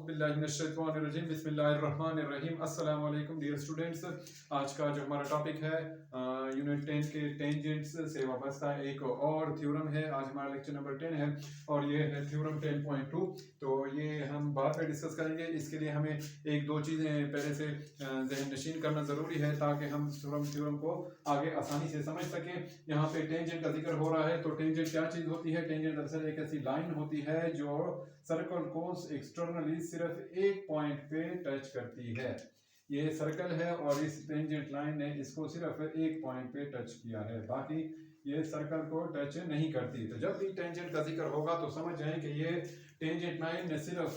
औज़ुबिल्लाहिमिनश्शैतानिर्रजीम बिस्मिल्लाहिर्रहमानिर्रहीम। अस्सलाम वालेकुम डियर स्टूडेंट्स। आज का जो हमारा टॉपिक है यूनिट 10 के टेंजेंट्स से वाबस्ता एक और थ्योरम है। आज हमारा लेक्चर नंबर 10 है और ये है थ्योरम 10.2। तो ये हम बाद में डिस्कस करेंगे। इसके लिए हमें एक दो चीज़ें पहले से ज़हन नशीन करना ज़रूरी है ताकि हम थ्योरम को आगे आसानी से समझ सकें। यहाँ पे टेंजेंट का जिक्र हो रहा है। तो टेंजेंट क्या चीज़ होती है? टेंजेंट दरअसल एक ऐसी लाइन होती है जो सर्कल को एक्सटर्नली सिर्फ एक पॉइंट पे टच करती है। ये सर्कल है और इस टेंजेंट लाइन ने इसको सिर्फ एक पॉइंट पे टच किया है, बाकी ये सर्कल को टच नहीं करती। तो जब भी टेंजेंट का जिक्र होगा तो समझ जाएं कि ये टेंजेंट लाइन ने सिर्फ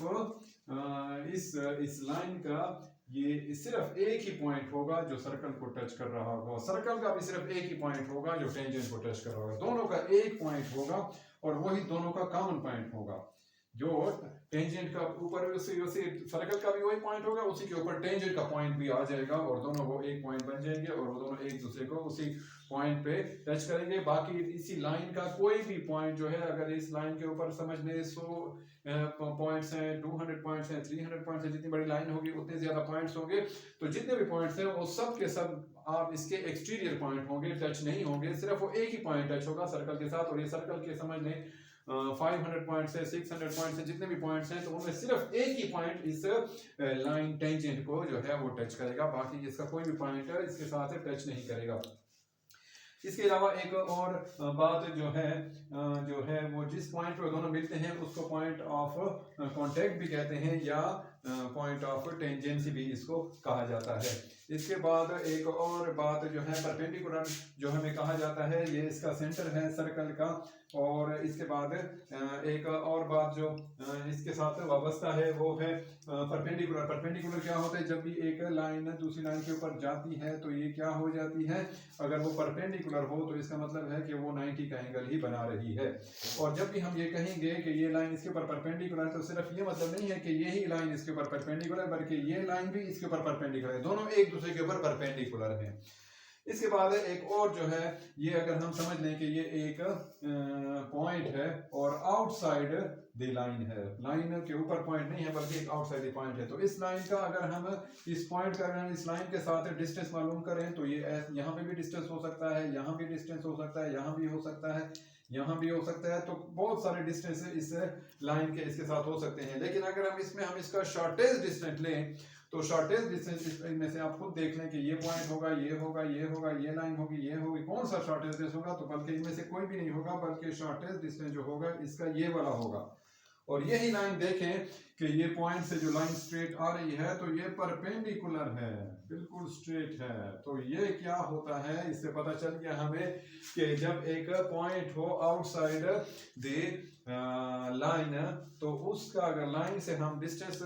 इस लाइन का ये सिर्फ एक ही पॉइंट होगा जो सर्कल को टच कर रहा होगा। सर्कल का भी सिर्फ एक ही पॉइंट होगा जो टेंजेंट को टच कर रहा होगा। दोनों का एक पॉइंट होगा और वही दोनों का कॉमन पॉइंट होगा। जो टेंजेंट का ऊपर उसी सर्कल का भी वही पॉइंट होगा, उसी के ऊपर टेंजेंट का पॉइंट भी आ जाएगा और दोनों वो एक पॉइंट बन जाएंगे और वो दोनों एक दूसरे को उसी पॉइंट पे टच करेंगे। बाकी इसी लाइन का कोई भी पॉइंट जो है, अगर इस लाइन के ऊपर समझ लें 100 पॉइंट्स हैं, 200 पॉइंट्स हैं, 300 पॉइंट्स हैं, जितनी बड़ी लाइन होगी उतने ज्यादा पॉइंट्स होंगे। तो जितने भी पॉइंट्स हैं वो सब के सब आप इसके एक्सटीरियर पॉइंट होंगे, टच नहीं होंगे। सिर्फ वो एक ही पॉइंट टच होगा सर्कल के साथ। और ये सर्कल के समझ लें 500 पॉइंट्स है, 600 पॉइंट्स है, जितने भी पॉइंट्स हैं, तो उनमें सिर्फ एक ही पॉइंट इस लाइन टेंजेंट को जो है वो टच करेगा। बाकी इसका कोई भी पॉइंट इसके साथ टच नहीं करेगा। इसके अलावा एक और बात जो है वो जिस पॉइंट पर दोनों मिलते हैं उसको पॉइंट ऑफ कांटेक्ट भी कहते हैं या पॉइंट ऑफ टेंजेंसी भी इसको कहा जाता है। इसके बाद एक और बात जो है परपेंडिकुलर जो हमें कहा जाता है, ये इसका सेंटर है सर्कल का। और इसके बाद एक और बात जो इसके साथ वाबस्ता है वो है परपेंडिकुलर। परपेंडिकुलर क्या होता है? जब भी एक लाइन दूसरी लाइन के ऊपर जाती है तो ये क्या हो जाती है? अगर वो परपेंडिकुलर हो तो इसका मतलब है कि वो 90 का एंगल ही बना रही है। और जब भी हम ये कहेंगे कि ये लाइन इसके ऊपर परपेंडिकुलर है तो सिर्फ ये मतलब नहीं है कि यही लाइन इसके ऊपर परपेंडिकुलर, बल्कि ये लाइन भी इसके ऊपर परपेंडिकुलर है। दोनों एक दूसरे के ऊपर परपेंडिकुलर हैं। इसके बाद एक और जो है, ये अगर हम समझ लें कि ये एक पॉइंट है और आउटसाइड द लाइन है, लाइन के ऊपर पॉइंट नहीं है बल्कि एक आउटसाइड द पॉइंट है। तो इस लाइन का अगर हम इस पॉइंट का अगर इस लाइन के साथ डिस्टेंस मालूम करें तो ये यहाँ पे भी डिस्टेंस हो सकता है, यहाँ भी डिस्टेंस हो सकता है, यहाँ भी हो सकता है, यहाँ भी हो सकता है। तो बहुत सारे डिस्टेंस इस लाइन के इसके साथ हो सकते हैं। लेकिन अगर हम इसका शॉर्टेज डिस्टेंस लें तो शॉर्टेज डिस्टेंस में से आप खुद देख लें कि ये पॉइंट होगा, ये होगा, ये होगा, ये लाइन होगी, ये होगी, कौन सा शॉर्टेज डिस्टेंस होगा? तो बल्कि इनमें से कोई भी नहीं होगा, बल्कि शॉर्टेज डिस्टेंस जो होगा इसका ये वाला होगा। और यही लाइन देखें कि ये पॉइंट से जो लाइन स्ट्रेट आ रही है तो ये परपेंडिकुलर है, बिल्कुल स्ट्रेट है। तो ये क्या होता है, इससे पता चल गया हमें कि जब एक पॉइंट हो आउटसाइड द लाइन तो उसका अगर लाइन से हम डिस्टेंस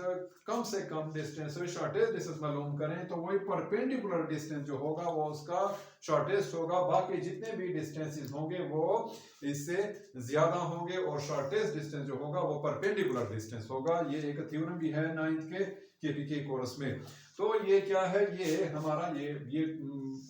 कम से कम डिस्टेंस शॉर्टेज डिस्टेंस मालूम करें तो वही परपेंडिकुलर डिस्टेंस जो होगा वो उसका शॉर्टेस्ट होगा। बाकी जितने भी डिस्टेंसेस होंगे वो इससे ज्यादा होंगे और शॉर्टेस्ट डिस्टेंस जो होगा वो परपेंडिकुलर डिस्टेंस होगा। ये एक थ्योरम भी है 9th के केपीके कोर्स में। तो ये क्या है, ये हमारा ये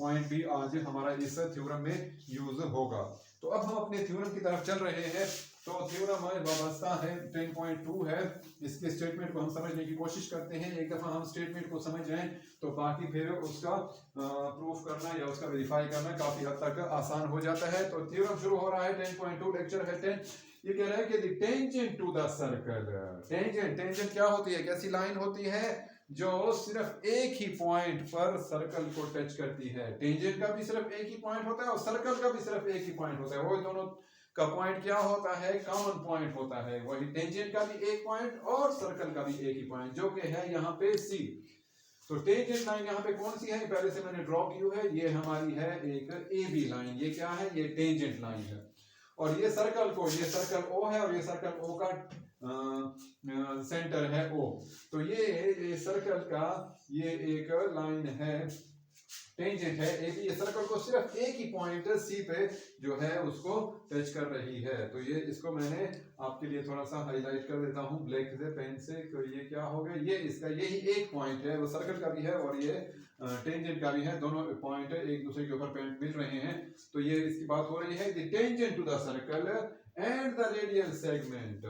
पॉइंट भी आज हमारा इस थ्योरम में यूज होगा। तो अब हम अपने थ्योरम की तरफ चल रहे हैं। तो थ्योरम वाबस्ता है 10.2 है। इसके स्टेटमेंट को हम समझने की कोशिश करते हैं। एक दफा हम स्टेटमेंट को समझ जाएं तो बाकी फिर उसका प्रूफ करना या उसका वेरीफाई करना काफी हद तक आसान हो जाता है। तो थ्योरम शुरू हो रहा है 10.2, लेक्चर है 10। ये कह रहा है कि the tangent to the circle. Tangent क्या होती है? कैसी लाइन होती है जो सिर्फ एक ही पॉइंट पर सर्कल को टच करती है। टेंजेंट का भी सिर्फ एक ही पॉइंट होता है और सर्कल का भी सिर्फ एक ही पॉइंट होता है। वो दोनों का पॉइंट क्या होता है? कॉमन पॉइंट होता है। वही टेंजेंट का भी एक पॉइंट और सर्कल का भी एक ही पॉइंट, जो कि है यहाँ पे सी। तो टेंजेंट लाइन यहाँ पे कौन सी है? पहले से मैंने ड्रॉ की है, ये हमारी है एक ए बी लाइन। ये क्या है? ये टेंजेंट लाइन है। और ये सर्कल ओ है और ये सर्कल ओ का सेंटर है ओ। तो ये सर्कल का ये एक लाइन है, टेंजेंट है ए बी। ये सर्कल को सिर्फ एक ही पॉइंट सी पे जो है उसको टच कर रही है। तो ये इसको मैंने आपके लिए थोड़ा सा हाईलाइट कर देता हूँ ब्लैक से पेन से। तो ये क्या हो गया, ये इसका यही एक पॉइंट है, वो सर्कल का भी है और ये टेंजेंट का भी है। दोनों पॉइंट एक दूसरे के ऊपर पॉइंट मिल रहे हैं। तो ये इसकी बात हो रही है कि tangent to the circle and the radial segment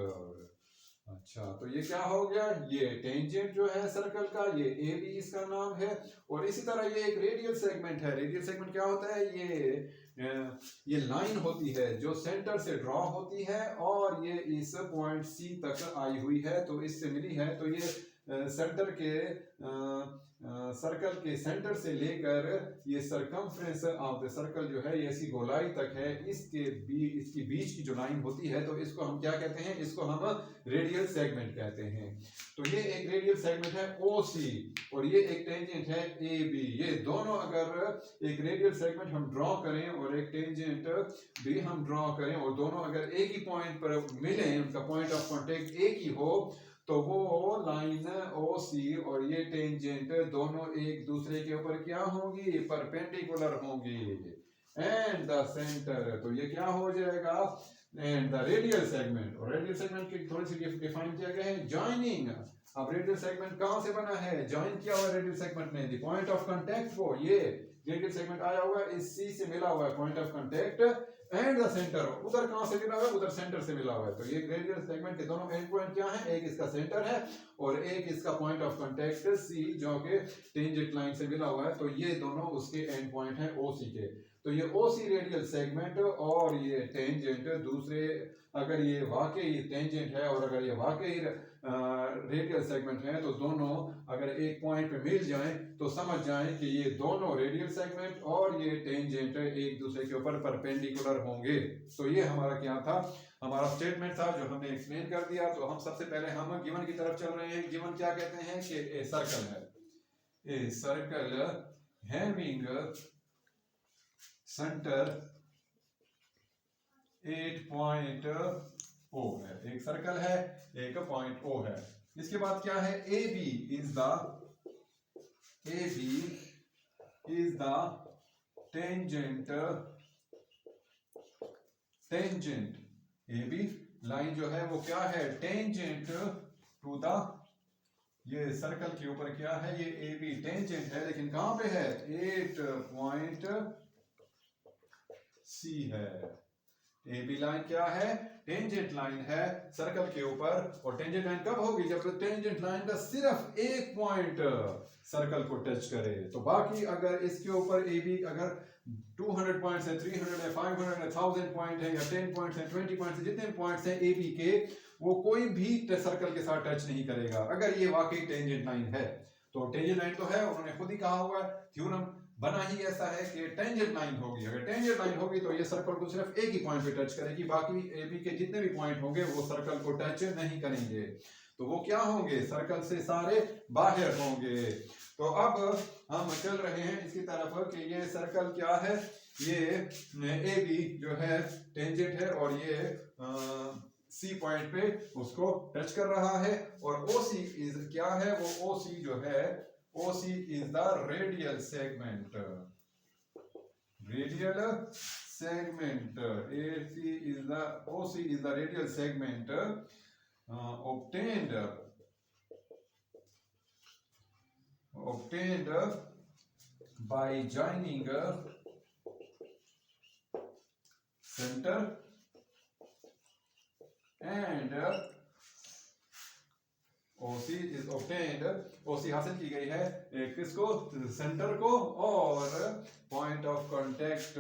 अच्छा, तो ये क्या हो गया, ये टेंजेंट जो है सर्कल का, ये ए बी इसका नाम है। और इसी तरह ये एक रेडियल सेगमेंट है। रेडियल सेगमेंट क्या होता है, ये लाइन होती है जो सेंटर से ड्रॉ होती है और ये इस पॉइंट सी तक आई हुई है, तो इससे मिली है। तो ये सेंटर के सर्कल के सेंटर से लेकर ये सरकमफ्रेंस ऑफ द सर्कल जो है ये इसी गोलाई तक है, इसकी बीच की जो लाइन होती है, तो इसको हम क्या कहते हैं, इसको हम रेडियल सेगमेंट कहते हैं। तो ये एक रेडियल सेगमेंट है OC और ये एक टेंजेंट है AB। ये दोनों अगर एक रेडियल सेगमेंट हम ड्रॉ करें और एक टेंजेंट भी हम ड्रॉ करें और दोनों अगर एक ही पॉइंट पर मिले, उनका पॉइंट ऑफ कांटेक्ट एक ही हो, तो वो लाइन OC और ये टेंजेंट दोनों एक दूसरे के ऊपर क्या होंगी, परपेंडिकुलर होंगी। एंड द सेंटर, तो ये क्या हो जाएगा, एंड द रेडियल सेगमेंट। और रेडियल सेगमेंट की थोड़ी सी डिफाइन किया गया है, जॉइनिंग। अब रेडियल सेगमेंट कहां से बना है, जॉइन किया हुआ रेडियल सेगमेंट ने द पॉइंट ऑफ कांटेक्ट को, ये रेडियल सेगमेंट आया हुआ है इस C से मिला हुआ है point of contact, and the centre, उधर कहां से मिला हुआ है, उधर सेंटर से मिला हुआ है। तो ये रेडियल सेगमेंट के दोनों एंड पॉइंट क्या है, एक इसका सेंटर है और एक इसका पॉइंट ऑफ कांटेक्ट C जो कि टेंजेंट लाइन से मिला हुआ है। तो ये दोनों उसके एंड पॉइंट हैं OC के। तो ये OC रेडियल सेगमेंट और ये टेंजेंट दूसरे, अगर ये वाकई टेंजेंट है और अगर ये वाकई रेडियल सेगमेंट है, तो दोनों अगर एक पॉइंट पे मिल जाएं तो समझ जाएं कि ये दोनों रेडियल सेगमेंट और ये टेंजेंट एक दूसरे के ऊपर परपेंडिकुलर होंगे। तो ये हमारा क्या था, हमारा स्टेटमेंट था जो हमने एक्सप्लेन कर दिया। तो हम सबसे पहले हम गिवन की तरफ चल रहे हैं। गिवन क्या कहते हैं कि ए सर्कल है, a circle having centre 8 point O है, एक सर्कल है, एक पॉइंट O है। इसके बाद क्या है, AB is the tangent AB line जो है वो क्या है, टेंजेंट टू द, ये सर्कल के ऊपर क्या है, ये AB टेंजेंट है, लेकिन कहां पे है, 8 पॉइंट C है। AB लाइन क्या है, टेंजेंट लाइन है सर्कल के ऊपर। और टेंजेंट लाइन कब होगी, जब टेंजेंट लाइन का सिर्फ एक पॉइंट सर्कल को टच करे। तो बाकी अगर इसके ऊपर AB अगर 200 पॉइंट्स है, 300 है, 500 है, 1000 पॉइंट है या 10 पॉइंट्स है, 20 पॉइंट्स है, जितने पॉइंट्स हैं AB के, वो कोई भी सर्कल के साथ टच नहीं करेगा अगर ये वाकई टेंजेंट लाइन है। तो टेंजेंट लाइन तो है, उन्होंने खुद ही कहा हुआ है, थ्योरम बना ही ऐसा है कि टेंजेंट लाइन होगी। अगर टेंजेंट लाइन होगी तो ये सर्कल को सिर्फ एक ही पॉइंट पे टच करेगी, बाकी AB के जितने भी पॉइंट होंगे वो सर्कल को टच नहीं करेंगे। तो वो क्या होंगे, सर्कल से सारे बाहर होंगे। तो अब हम चल रहे हैं इसकी तरफ कि ये सर्कल क्या है, ये AB जो है टेंजेंट है और ये C पॉइंट पे उसको टच कर रहा है। और OC इज क्या है, वो OC जो है, OC is the radial segment. Radial segment. OC is the radial segment obtained by joining center and OC is obtained, OC हासिल की गई है किसको, सेंटर को और पॉइंट ऑफ कांटेक्ट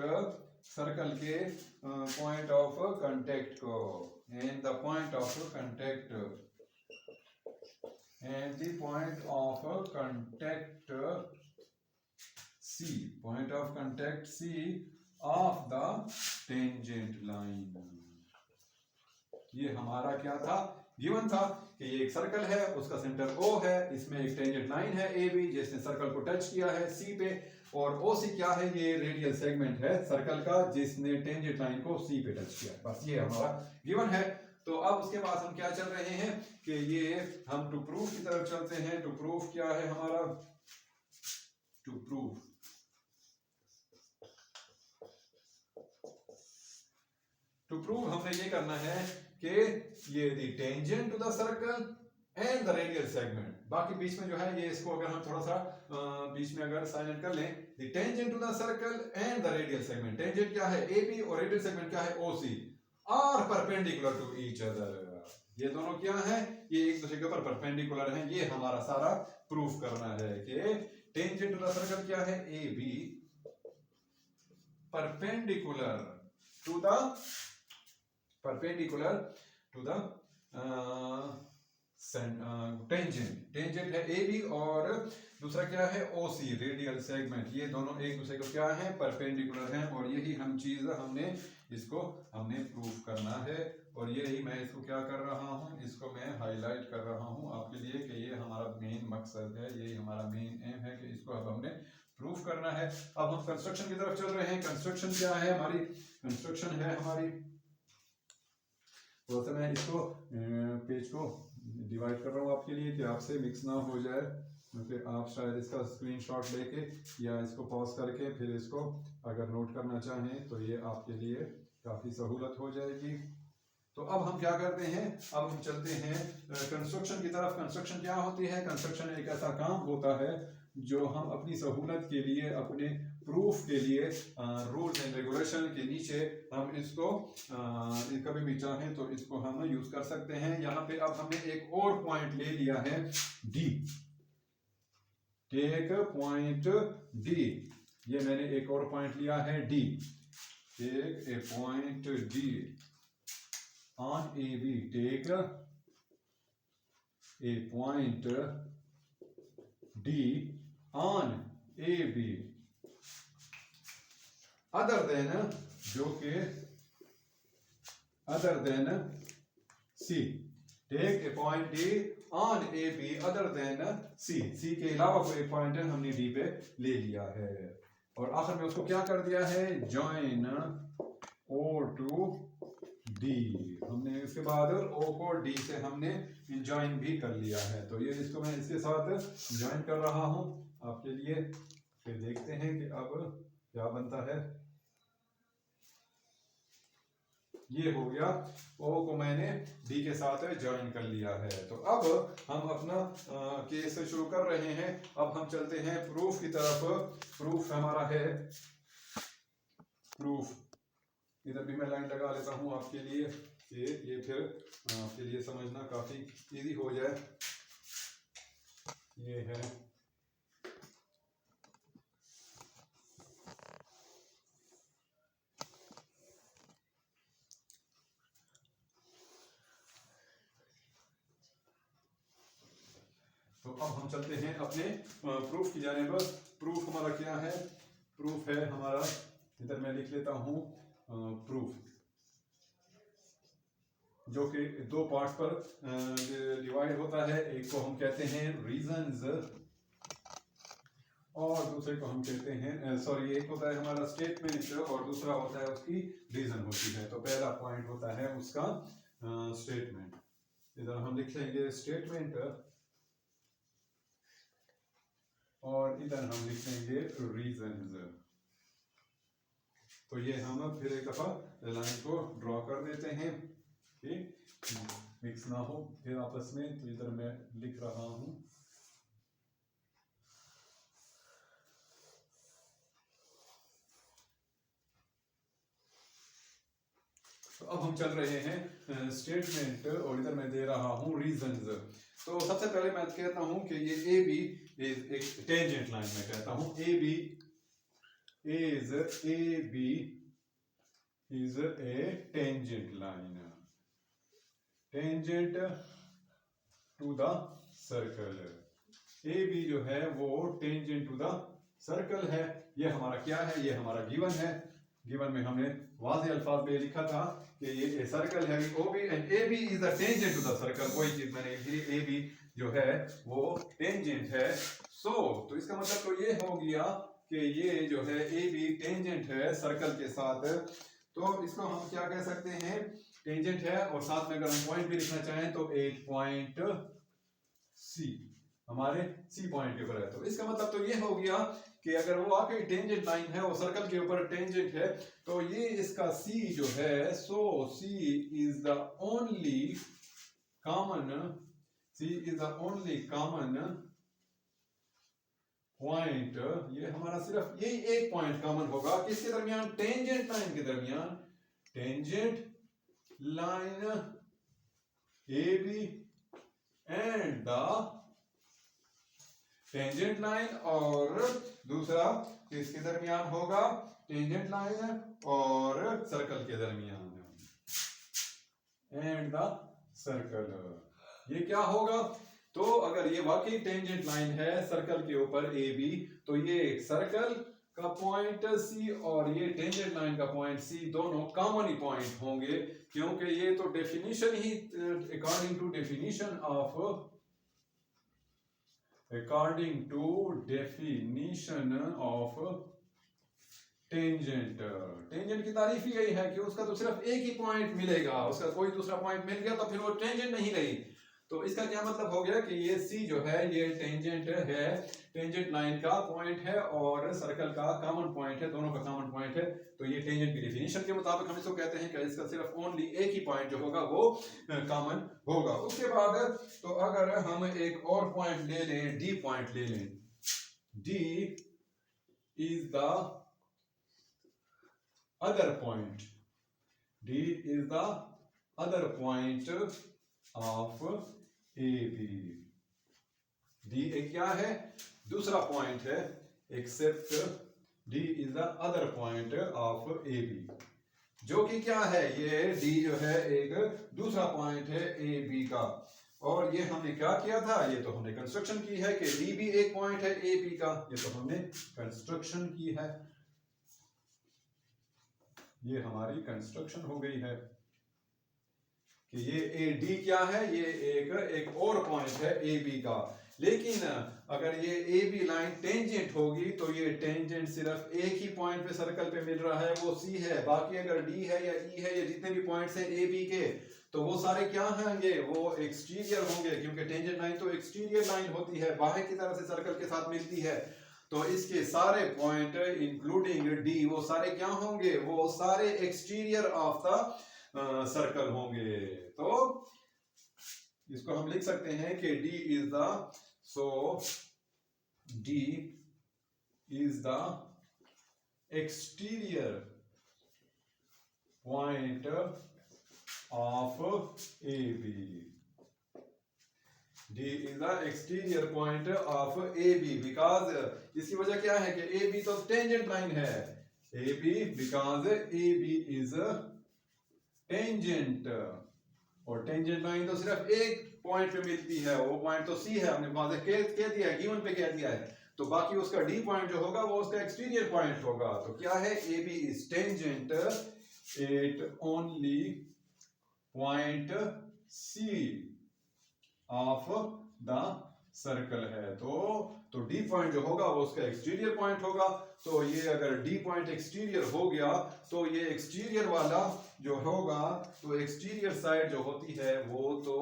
सर्कल के पॉइंट ऑफ कांटेक्ट को, and the point of contact C, point of contact C of the tangent line. ये हमारा क्या था, गिवन था कि ये एक सर्कल है, उसका सेंटर O है, इसमें एक टेंजेंट लाइन है AB जिसने सर्कल को टच किया है C पे, और OC क्या है, ये रेडियल सेगमेंट है सर्कल का जिसने टेंजेंट लाइन को C पे टच किया। बस ये हमारा गिवन है। तो अब उसके बाद हम क्या चल रहे हैं कि ये हम टू प्रूफ की तरफ चलते हैं। टू प्रूफ क्या है हमारा, टू प्रूफ हमने ये करना है कि ये the tangent to the circle and the radial segment. बाकी बीच में जो है ये, इसको अगर हम थोड़ा सा बीच में अगर साइलेंट कर लें, the tangent to the circle and the radial segment. Tangent क्या है AB और रेडियल सेगमेंट क्या है OC, are perpendicular to each other. ये दोनों क्या है, ये एक दूसरे के ऊपर परपेंडिकुलर हैं। ये हमारा सारा प्रूफ करना है कि टेंजेंट टू द सर्कल क्या है, A B perpendicular to the tangent है ए बी, और दूसरा क्या है ओसी रेडियल सेगमेंट। ये दोनों एक दूसरे को क्या है, परपेंडिकुलर हैं। और यही हम चीज हमने प्रूफ करना है। और यही मैं इसको क्या कर रहा हूँ, इसको मैं हाईलाइट कर रहा हूँ आपके लिए कि ये हमारा मेन मकसद है, यही हमारा मेन एम है कि इसको अब हमने प्रूफ करना है। अब हम कंस्ट्रक्शन की तरफ चल रहे हैं। कंस्ट्रक्शन क्या है हमारी, कंस्ट्रक्शन है हमारी, तो मैं इसको पेज को डिवाइड कर रहा हूँ आपके लिए कि आपसे मिक्स ना हो जाए, क्योंकि आप शायद इसका स्क्रीनशॉट लेके या इसको पॉज करके फिर इसको अगर नोट करना चाहें तो ये आपके लिए काफ़ी सहूलत हो जाएगी। तो अब हम क्या करते हैं, अब हम चलते हैं कंस्ट्रक्शन की तरफ। कंस्ट्रक्शन क्या होती है, कंस्ट्रक्शन एक ऐसा काम होता है जो हम अपनी सहूलत के लिए, अपने प्रूफ के लिए रूल्स एंड रेगुलेशन के नीचे हम इसको कभी भी चाहें तो इसको हम यूज कर सकते हैं। यहाँ पे अब हमने एक और पॉइंट ले लिया है डी, टेक पॉइंट डी, ये मैंने एक और पॉइंट लिया है D, take a point D on AB, take a point D on AB other than जो के other than C, take a point D on AB other than C, C के अलावा कोई पॉइंट हमने D पे ले लिया है। और आखिर में उसको क्या कर दिया है, join O to डी, हमने इसके बाद ओ को डी से हमने ज्वाइन भी कर लिया है। तो ये इसको मैं इसके साथ ज्वाइन कर रहा हूं आपके लिए, फिर देखते हैं कि अब क्या बनता है। ये हो गया, ओ को मैंने डी के साथ ज्वाइन कर लिया है। तो अब हम अपना केस शुरू कर रहे हैं। अब हम चलते हैं प्रूफ की तरफ। प्रूफ हमारा है, प्रूफ इधर भी मैं लाइन लगा लेता हूं आपके लिए कि ये फिर आपके लिए समझना काफी इजी हो जाए। ये है तो अब हम चलते हैं अपने प्रूफ की जानिब। प्रूफ हमारा क्या है, प्रूफ है हमारा, इधर मैं लिख लेता हूं प्रूफ, जो कि दो पार्ट्स पर डिवाइड होता है। एक को हम कहते हैं रीजंस और दूसरे को हम कहते हैं सॉरी, एक होता है हमारा स्टेटमेंट और दूसरा होता है उसकी रीजन होती है। तो पहला पॉइंट होता है उसका स्टेटमेंट, इधर हम लिख लेंगे स्टेटमेंट और इधर हम लिख लेंगे रीजंस। तो ये हम फिर एक दफा लाइन को ड्रॉ कर देते हैं कि मिक्स ना हो फिर आपस में। तो इधर मैं लिख रहा हूं, तो अब हम चल रहे हैं स्टेटमेंट और इधर मैं दे रहा हूं रीजंस। तो सबसे पहले मैं कहता हूं कि ये ए बी एक टेंजेंट लाइन में कहता हूं, A B is AB is a tangent line, tangent to the circle। AB जो है वो tangent to the circle है। ये हमारा क्या है, ये हमारा गिवन है। गिवन में हमने वाज़ेह अल्फाज में लिखा था कि ये सर्कल है OB and AB is a tangent to the circle। कोई चीज मैंने लिखी, AB जो है वो टेंजेंट है। तो इसका मतलब तो ये हो गया कि ये जो है ए बी टेंजेंट है सर्कल के साथ। तो इसको हम क्या कह सकते हैं, टेंजेंट है और साथ में अगर हम पॉइंट भी लिखना चाहें तो एक पॉइंट सी हमारे सी पॉइंट के ऊपर है। तो इसका मतलब तो ये हो गया कि अगर वो आके टेंजेंट लाइन है और सर्कल के ऊपर टेंजेंट है तो ये इसका सी जो है, so C is the only common, C is the only common point. ये हमारा सिर्फ यही एक पॉइंट कॉमन होगा किसके दरमियान, टेंजेंट लाइन के दरमियान, tangent line AB and the tangent line, और दूसरा किसके दरमियान होगा, टेंजेंट लाइन और सर्कल के दरमियान, एंड द सर्कल। ये क्या होगा, तो अगर ये वाकई टेंजेंट लाइन है सर्कल के ऊपर AB, तो ये सर्कल का पॉइंट C और ये टेंजेंट लाइन का पॉइंट C दोनों कॉमन ही पॉइंट होंगे, क्योंकि ये तो डेफिनेशन ही according to definition of tangent. Tangent की तारीफ ही यही है कि उसका तो सिर्फ एक ही पॉइंट मिलेगा, उसका कोई दूसरा पॉइंट मिल गया तो फिर वो टेंजेंट नहीं रही। तो इसका क्या मतलब हो गया कि ये C जो है ये टेंजेंट है, टेंजेंट लाइन का पॉइंट है और सर्कल का कॉमन पॉइंट है, दोनों का कॉमन पॉइंट है। तो ये टेंजेंट की डेफिनेशन के मुताबिक हम इसको कहते हैं कि इसका सिर्फ ओनली एक ही पॉइंट जो होगा वो कॉमन होगा। उसके बाद तो अगर हम एक और पॉइंट ले लें, D पॉइंट ले लें, D is the other point, D is the other point of AB। D एक क्या है, दूसरा पॉइंट है, accept D is the other point of AB, जो कि क्या है, ये D जो है एक दूसरा पॉइंट है AB का। और ये हमने क्या किया था, ये तो हमने कंस्ट्रक्शन की है कि D भी एक पॉइंट है AB का, ये तो हमने कंस्ट्रक्शन की है, ये हमारी कंस्ट्रक्शन हो गई है कि ये AD क्या है, ये एक और पॉइंट है AB का। लेकिन अगर ये AB लाइन टेंजेंट होगी तो ये टेंजेंट सिर्फ एक ही पॉइंट पे सर्कल पे मिल रहा है, वो C है। बाकी अगर D है या E है या जितने भी पॉइंट्स हैं AB के, तो वो सारे क्या होंगे, वो एक्सटीरियर होंगे, क्योंकि टेंजेंट लाइन तो एक्सटीरियर लाइन होती है, बाहर की तरफ से सर्कल के साथ मिलती है। तो इसके सारे पॉइंट इंक्लूडिंग D वो सारे क्या होंगे, वो सारे एक्सटीरियर ऑफ द सर्कल होंगे। तो इसको हम लिख सकते हैं कि D is the, so D is the exterior point of AB। D is the exterior point of AB because इसकी वजह क्या है कि AB तो टेंजेंट लाइन है, AB because AB is tangent, और टेंजेंट लाइन तो सिर्फ एक पॉइंट पे मिलती है, वो पॉइंट तो C है, हमने वाज़ेह कह दिया है, गिवन पे कह दिया है। तो बाकी उसका D पॉइंट जो होगा वो उसका एक्सटीरियर पॉइंट होगा। तो क्या है, AB is tangent at only point C of the circle है। तो D पॉइंट जो होगा वो उसका एक्सटीरियर पॉइंट होगा। तो ये अगर D पॉइंट एक्सटीरियर हो गया तो ये एक्सटीरियर वाला जो होगा, तो एक्सटीरियर साइड जो होती है वो तो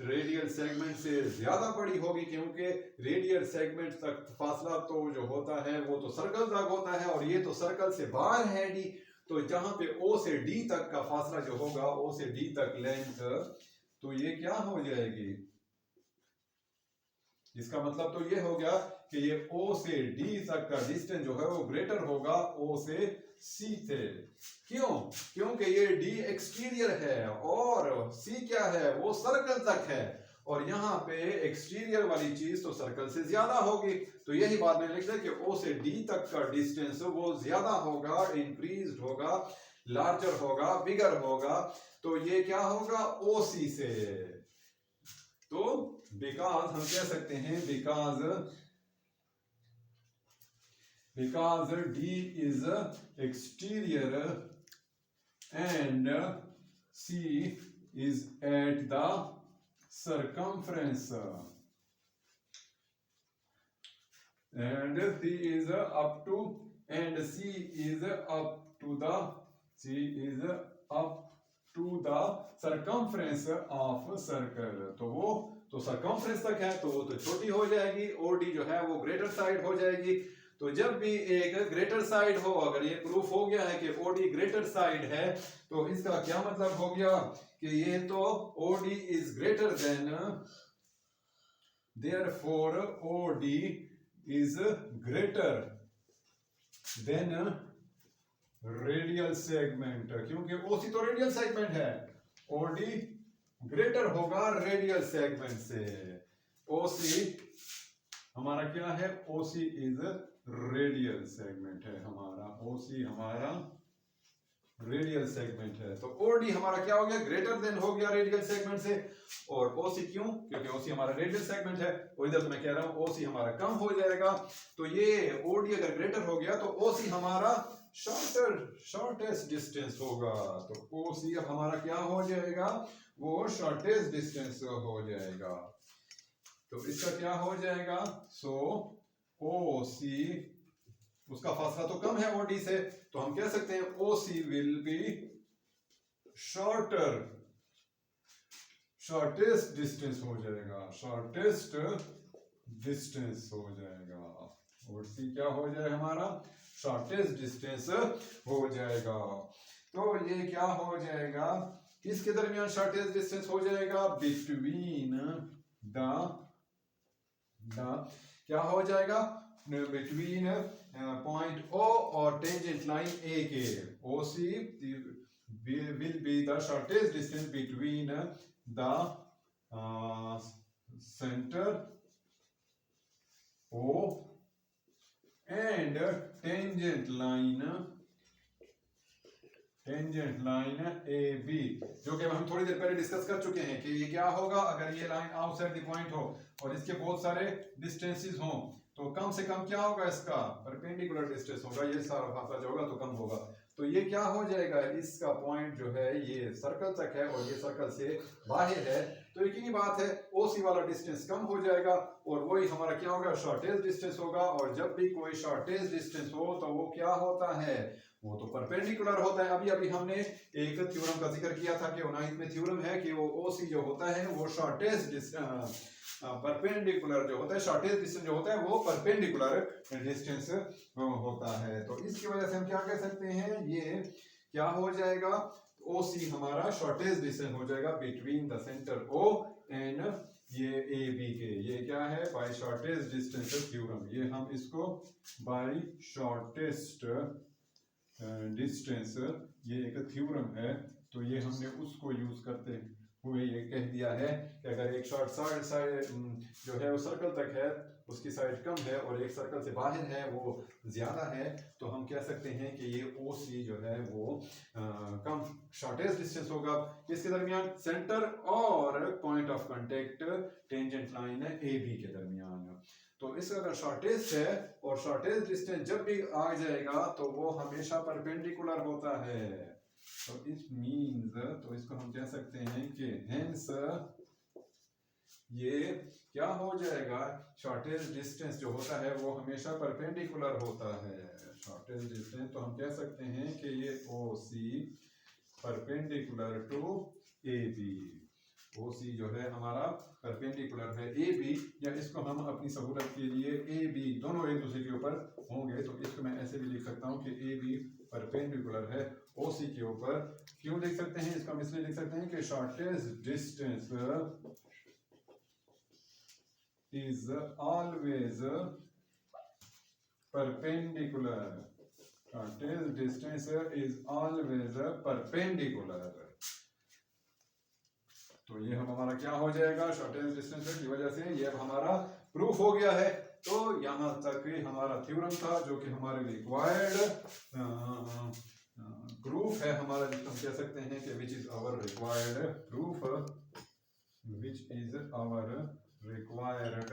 रेडियल सेगमेंट से ज्यादा बड़ी होगी, क्योंकि रेडियल सेगमेंट तक फासला तो जो होता है वो तो सर्कल तक होता है, और ये तो सर्कल से बाहर है D। तो जहां पे O से D तक का फासला जो होगा, O से D तक लेंथ, तो ये क्या हो जाएगी, इसका मतलब तो ये हो गया कि ये O से D तक का डिस्टेंस जो है वो ग्रेटर होगा O से C से। क्यों, क्योंकि ये D एक्सटीरियर है और C क्या है, वो सर्कल तक है, और यहाँ पे एक्सटीरियर वाली चीज तो सर्कल से ज्यादा होगी। तो यही बात मैंने लिख दिया कि O से D तक का डिस्टेंस वो ज्यादा होगा, इंक्रीज्ड होगा, लार्जर होगा, बिगर होगा। तो ये क्या होगा, OC से। तो बिकॉज हम कह सकते हैं, because D is exterior and C is at the circumference and C is up to and C is up to the circumference of circle। तो वो तो circumference तक है, तो वो तो छोटी हो जाएगी, OD जो है वो ग्रेटर साइड हो जाएगी। तो जब भी एक ग्रेटर साइड हो, अगर ये प्रूफ हो गया है कि OD ग्रेटर साइड है, तो इसका क्या मतलब हो गया कि ये तो OD is greater than, therefore OD is greater than radial segment, क्योंकि OC तो रेडियल सेगमेंट है, OD ग्रेटर होगा रेडियल सेगमेंट से। ओसी हमारा क्या है, ओसी इज रेडियल सेगमेंट है हमारा, ओसी हमारा रेडियल सेगमेंट है। तो ओडी हमारा क्या हो गया, ग्रेटर देन हो गया रेडियल सेगमेंट से। और ओसी क्यों, क्योंकि ओसी हमारा रेडियल सेगमेंट है, और इधर तो मैं कह रहा हूं ओसी हमारा कम हो जाएगा। तो ये ओडी अगर ग्रेटर हो गया तो ओसी हमारा शॉर्टेस्ट डिस्टेंस होगा। तो ओसी अब हमारा क्या हो जाएगा, वो शॉर्टेस्ट डिस्टेंस हो जाएगा। तो इसका क्या हो जाएगा, सो ओसी उसका फासला तो कम है ओडी से, तो हम कह सकते हैं ओसी विल बी शॉर्टेस्ट डिस्टेंस हो जाएगा, शॉर्टेस्ट डिस्टेंस हो जाएगा। ओसी क्या हो जाएगा हमारा, शॉर्टेस्ट डिस्टेंस हो जाएगा। तो ये क्या हो जाएगा, किसके दरमियान शॉर्टेस्ट डिस्टेंस हो जाएगा, बिटवीन द क्या हो जाएगा, बिटवीन पॉइंट ओ और टेंजेंट लाइन ए के। OC will be the shortest distance between the centre O and tangent line A B, जो कि हम थोड़ी देर पहले डिस्कस कर चुके हैं कि ये क्या होगा अगर ये लाइन आउटसाइड द पॉइंट हो और इसके बहुत सारे डिस्टेंसेस हों, तो कम से कम क्या होगा, इसका परपेंडिकुलर डिस्टेंस होगा, ये सारा फासला जो होगा तो कम होगा। तो ये क्या हो जाएगा, इसका पॉइंट जो है ये सर्कल तक है और ये सर्कल से बाहर है, तो यकीनी बात है ओसी वाला डिस्टेंस कम हो जाएगा और वही हमारा क्या होगा, शॉर्टेस्ट डिस्टेंस होगा। और जब भी कोई शॉर्टेस्ट डिस्टेंस हो तो वो क्या होता है, वो तो परपेंडिकुलर होता है। अभी अभी हमने एक थ्योरम का जिक्र किया था कि 9th में थ्योरम है कि वो ओसी जो होता है वो शॉर्टेस्ट परपेंडिकुलर जो होता है, शॉर्टेस्ट डिस्टेंस जो होता है वो परपेंडिकुलर डिस्टेंस होता है। तो इसकी वजह से हम क्या कह सकते हैं, ये क्या हो जाएगा, ओसी हमारा शॉर्टेस्ट डिस्टेंस हो जाएगा between the centre O and ये ए बी के। ये क्या है, बाय शॉर्टेस्ट डिस्टेंस थ्योरम। ये हम इसको बाय शॉर्टेस्ट डिस्टेंस ये एक थ्योरम है, तो ये हमने उसको यूज करते हुए ये कह दिया है कि अगर एक शॉर्ट साइड जो है वो सर्कल तक है, उसकी साइड कम है और एक सर्कल से बाहर है वो ज्यादा है, तो हम कह सकते हैं कि ये ओसी जो है वो कम शॉर्टेस्ट डिस्टेंस होगा किसके दरमियान, सेंटर और point of contact tangent line A B के दरमियान। तो इसका अगर शॉर्टेस्ट है और शॉर्टेस्ट डिस्टेंस जब भी आ जाएगा तो वो हमेशा परपेंडिकुलर होता है। तो इट मींस, तो इसको हम कह सकते हैं कि हेंस ये क्या हो जाएगा, शॉर्टेस्ट डिस्टेंस जो होता है वो हमेशा परपेंडिकुलर होता है। शॉर्टेस्ट डिस्टेंस तो हम कह सकते हैं कि ये ओसी परपेंडिकुलर टू ए बी, ओसी जो है हमारा परपेंडिकुलर है ए बी, या इसको हम अपनी सहूलत के लिए ए बी दोनों एक दूसरे के ऊपर होंगे, तो इसको मैं ऐसे भी लिख सकता हूँ कि ए बी परपेंडिकुलर है ओसी के ऊपर। क्यों लिख सकते हैं, इसको हम इसलिए लिख सकते हैं कि shortest distance is always perpendicular, shortest distance is always perpendicular. तो ये हम हमारा क्या हो जाएगा, शॉर्टेस्ट डिस्टेंस की वजह से ये अब हमारा प्रूफ हो गया है। तो यहाँ तक हमारा थ्योरम था जो कि हमारे रिक्वायर्ड प्रूफ है हमारा, जिसको हम कह सकते हैं कि which is our required proof, which is our required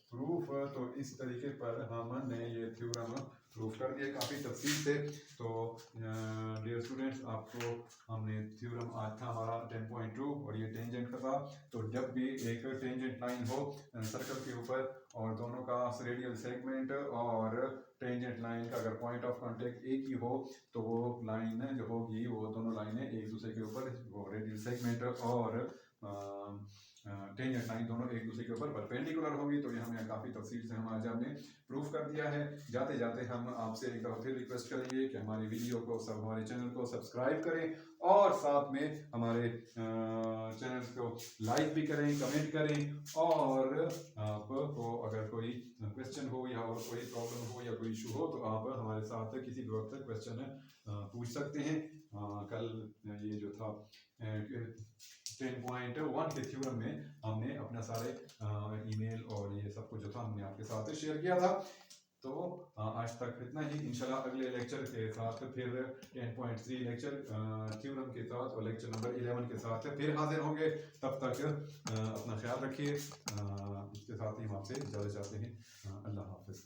proof. तो इस तरीके पर हमने ये थ्योरम प्रूफ कर दिया काफ़ी तफसील से। तो डियर स्टूडेंट्स, आपको हमने थ्योरम आज था हमारा 10.2 और ये टेंजेंट का था। तो जब भी एक टेंजेंट लाइन हो सर्कल के ऊपर और दोनों का रेडियल सेगमेंट और टेंजेंट लाइन का अगर पॉइंट ऑफ कांटेक्ट एक ही हो, तो वो लाइन जो होगी वो दोनों लाइनें एक दूसरे के ऊपर, वो रेडियल सेगमेंट और टेंजेंट लाइन दोनों एक दूसरे के ऊपर परपेंडिकुलर होगी। तो ये हमें काफ़ी तफसील से हम आज हमने प्रूफ कर दिया है। जाते जाते हम आपसे एक बार फिर रिक्वेस्ट करेंगे कि हमारी वीडियो को हमारे चैनल को सब्सक्राइब करें और साथ में हमारे चैनल को लाइक भी करें, कमेंट करें, और आपको अगर कोई क्वेश्चन हो या और कोई प्रॉब्लम हो या कोई इशू हो तो आप हमारे साथ किसी भी वक्त क्वेश्चन पूछ सकते हैं। कल ये जो था 10.1 के थ्योरम में हमने अपना सारे ईमेल और ये सब कुछ जो था हमने आपके साथ शेयर किया था। तो आज तक इतना ही। इंशाल्लाह अगले लेक्चर के साथ फिर 10.3 लेक्चर थ्योरम के साथ और लेक्चर नंबर 11 के साथ फिर हाजिर होंगे। तब तक अपना ख्याल रखिए। इसके साथ ही हम आपसे इजाज़त चाहते हैं। अल्लाह हाफ़िज़।